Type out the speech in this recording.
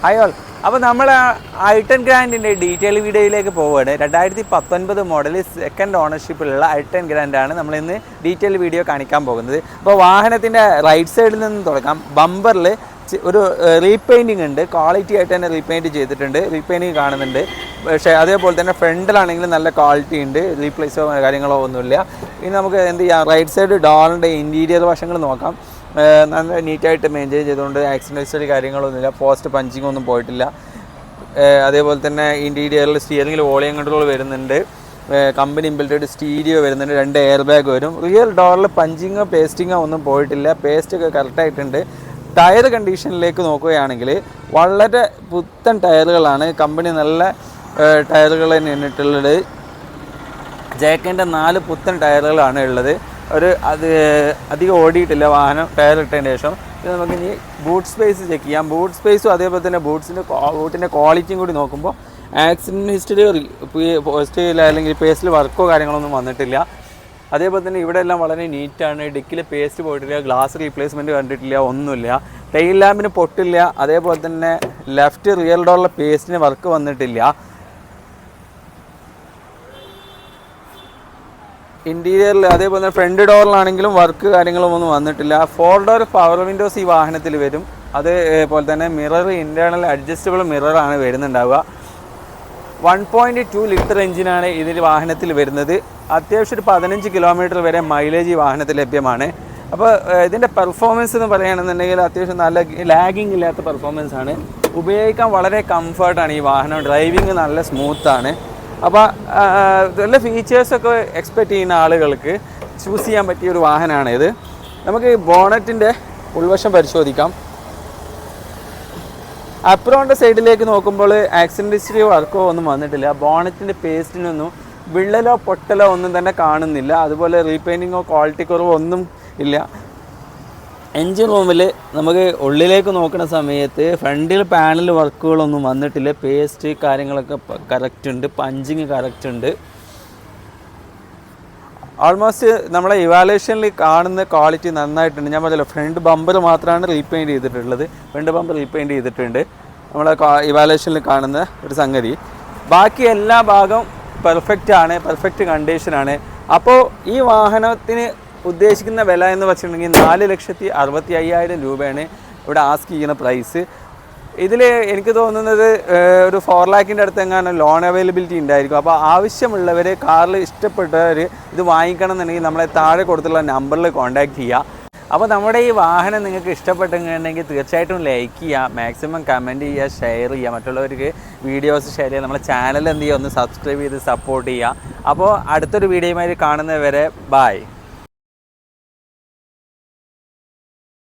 Hi all. അപ്പോൾ നമ്മൾ i10 ഗ്രാൻഡിൻ്റെ detail വീഡിയോയിലേക്ക് പോവുകയാണ്. 2019 മോഡൽ സെക്കൻഡ് ഓണർഷിപ്പിലുള്ള i10 ഗ്രാൻഡാണ് നമ്മളിന്ന് ഡീറ്റെയിൽ വീഡിയോ കാണിക്കാൻ പോകുന്നത്. അപ്പോൾ വാഹനത്തിൻ്റെ റൈറ്റ് സൈഡിൽ നിന്ന് തുടങ്ങാം. ബമ്പറിൽ ഒരു റീപെയിൻറ്റിങ് ഉണ്ട്, ക്വാളിറ്റി ആയിട്ട് തന്നെ റീപെയിൻറ്റ് ചെയ്തിട്ടുണ്ട്, റീപെയിൻറ്റിങ് കാണുന്നുണ്ട്. പക്ഷേ അതേപോലെ തന്നെ ഫ്രണ്ടിലാണെങ്കിലും നല്ല ക്വാളിറ്റി ഉണ്ട്, റീപ്ലേസോ കാര്യങ്ങളോ ഒന്നുമില്ല. ഇനി നമുക്ക് എന്ത് ചെയ്യാം, റൈറ്റ് സൈഡ് ഡോറിൻ്റെ ഇൻറ്റീരിയർ വശങ്ങൾ നോക്കാം. നല്ല നീറ്റായിട്ട് മെയിൻറ്റെയിൻ ചെയ്തുകൊണ്ട് ആക്സിഡൻറ്റ് ഹിസ്റ്ററി കാര്യങ്ങളൊന്നുമില്ല, പോസ്റ്റ് പഞ്ചിങ് ഒന്നും പോയിട്ടില്ല. അതേപോലെ തന്നെ ഇൻറ്റീരിയറിൽ സ്റ്റിയറിംഗിൽ വോളിയം കൺട്രോൾ വരുന്നുണ്ട്, കമ്പനി ഇൻബിൽറ്റഡ് സ്റ്റീരിയോ വരുന്നുണ്ട്, 2 എയർ ബാഗ് വരും. റിയൽ ഡോറിൽ പഞ്ചിങ്ങോ പേസ്റ്റിങ്ങോ ഒന്നും പോയിട്ടില്ല, പേസ്റ്റൊക്കെ കറക്റ്റായിട്ടുണ്ട്. ടയർ കണ്ടീഷനിലേക്ക് നോക്കുകയാണെങ്കിൽ വളരെ പുത്തൻ ടയറുകളാണ്, കമ്പനി നല്ല ടയറുകൾ തന്നെ ഇട്ടുള്ളത്. ജേക്കൻ്റെ 4 പുത്തൻ ടയറുകളാണ് ഉള്ളത്. അത് അധികം ഓടിയിട്ടില്ല വാഹനം ടയർ ഇട്ടതിന് ശേഷം. ഇത് നമുക്ക് ഇനി ബൂട്ട് സ്പേസ് ചെക്ക് ചെയ്യാം. ബൂട്ട് സ്പേസും അതേപോലെ തന്നെ ബൂട്ടിൻ്റെ ക്വാളിറ്റിയും കൂടി നോക്കുമ്പോൾ ആക്സിഡൻറ്റ് ഹിസ്റ്ററിയിൽ അല്ലെങ്കിൽ പേസ്റ്റിൽ വർക്കോ കാര്യങ്ങളൊന്നും വന്നിട്ടില്ല. അതേപോലെ തന്നെ ഇവിടെ എല്ലാം വളരെ നീറ്റാണ്. ഡിക്കിൽ പേസ്റ്റ് പോയിട്ടില്ല, ഗ്ലാസ് റീപ്ലേസ്മെൻറ്റ് കണ്ടിട്ടില്ല, ഒന്നുമില്ല. ടെയിൽ ലാമ്പിന് പൊട്ടില്ല. അതേപോലെ തന്നെ ലെഫ്റ്റ് റിയർ ഡോറിലെ പേസ്റ്റിന് വർക്ക് വന്നിട്ടില്ല. ഇൻറ്റീരിയറിൽ അതേപോലെ തന്നെ ഫ്രണ്ട് ഡോറിലാണെങ്കിലും വർക്ക് കാര്യങ്ങളൊന്നും വന്നിട്ടില്ല. 4 ഡോർ പവർ വിൻഡോസ് ഈ വാഹനത്തിൽ വരും. അതേപോലെ തന്നെ മിറർ ഇൻറ്റേർണൽ അഡ്ജസ്റ്റബിൾ മിററാണ് വരുന്നുണ്ടാവുക. 1.2 ലിറ്റർ എഞ്ചിനാണ് ഇതിൽ വാഹനത്തിൽ വരുന്നത്. അത്യാവശ്യം ഒരു 15 കിലോമീറ്റർ വരെ മൈലേജ് ഈ വാഹനത്തിൽ ലഭ്യമാണ്. അപ്പോൾ ഇതിൻ്റെ പെർഫോമൻസ് എന്ന് പറയുകയാണെന്നുണ്ടെങ്കിൽ അത്യാവശ്യം നല്ല ലാഗിങ് ഇല്ലാത്ത പെർഫോമൻസ് ആണ്. ഉപയോഗിക്കാൻ വളരെ കംഫർട്ടാണ് ഈ വാഹനം, ഡ്രൈവിങ് നല്ല സ്മൂത്താണ്. അപ്പോൾ നല്ല ഫീച്ചേഴ്സൊക്കെ എക്സ്പെക്റ്റ് ചെയ്യുന്ന ആളുകൾക്ക് ചൂസ് ചെയ്യാൻ പറ്റിയ ഒരു വാഹനമാണ് ഇത്. നമുക്ക് ബോണറ്റിൻ്റെ ഉൾവശം പരിശോധിക്കാം. അപ്രോണിൻ്റെ സൈഡിലേക്ക് നോക്കുമ്പോൾ ആക്സിഡൻറ്റ് ഹിസ്റ്ററി വർക്കോ ഒന്നും വന്നിട്ടില്ല. ബോണറ്റിൻ്റെ പേസ്റ്റിനൊന്നും വിള്ളലോ പൊട്ടലോ ഒന്നും തന്നെ കാണുന്നില്ല. അതുപോലെ റീപെയിൻറ്റിങ്ങോ ക്വാളിറ്റി കുറവോ ഒന്നും ഇല്ല. എൻജിൻ റൂമിൽ നമുക്ക് ഉള്ളിലേക്ക് നോക്കുന്ന സമയത്ത് ഫ്രണ്ടിൽ പാനൽ വർക്കുകളൊന്നും വന്നിട്ടില്ല. പേസ്റ്റ് കാര്യങ്ങളൊക്കെ കറക്റ്റ് ഉണ്ട്, പഞ്ചിങ് കറക്റ്റ് ഉണ്ട്. ഓൾമോസ്റ്റ് നമ്മളെ ഇവാലുവേഷനിൽ കാണുന്ന ക്വാളിറ്റി നന്നായിട്ടുണ്ട്. ഞാൻ പറഞ്ഞല്ലോ, ഫ്രണ്ട് ബമ്പർ മാത്രമാണ് റീപെയിൻറ്റ് ചെയ്തിട്ടുള്ളത്. ഫ്രണ്ട് ബമ്പർ റീപെയിൻറ്റ് ചെയ്തിട്ടുണ്ട്, നമ്മളെ ഇവാലുവേഷനിൽ കാണുന്ന ഒരു സംഗതി. ബാക്കി എല്ലാ ഭാഗവും പെർഫെക്റ്റ് ആണ്, പെർഫെക്റ്റ് കണ്ടീഷനാണ്. അപ്പോൾ ഈ വാഹനത്തിന് ഉദ്ദേശിക്കുന്ന വില എന്ന് വെച്ചിട്ടുണ്ടെങ്കിൽ 4,65,000 രൂപയാണ് ഇവിടെ ആസ്ക് ചെയ്യുന്ന പ്രൈസ്. ഇതിൽ എനിക്ക് തോന്നുന്നത് ഒരു 4 ലാഖിൻ്റെ അടുത്ത് എങ്ങാനും ലോൺ അവൈലബിലിറ്റി ഉണ്ടായിരിക്കും. അപ്പോൾ ആവശ്യമുള്ളവർ, കാറിൽ ഇഷ്ടപ്പെട്ടവർ ഇത് വാങ്ങിക്കണം എന്നുണ്ടെങ്കിൽ നമ്മളെ താഴെ കൊടുത്തുള്ള നമ്പറിൽ കോൺടാക്റ്റ് ചെയ്യുക. അപ്പോൾ നമ്മുടെ ഈ വാഹനം നിങ്ങൾക്ക് ഇഷ്ടപ്പെട്ടെങ്കിൽ തീർച്ചയായിട്ടും ലൈക്ക് ചെയ്യുക, മാക്സിമം കമൻറ്റ് ചെയ്യുക, ഷെയർ ചെയ്യുക, മറ്റുള്ളവർക്ക് വീഡിയോസ് ഷെയർ ചെയ്യുക. നമ്മുടെ ചാനൽ എന്ത് ചെയ്യുക, ഒന്ന് സബ്സ്ക്രൈബ് ചെയ്ത് സപ്പോർട്ട് ചെയ്യുക. അപ്പോൾ അടുത്തൊരു വീഡിയോയുമായി കാണുന്നവരെ ബൈ.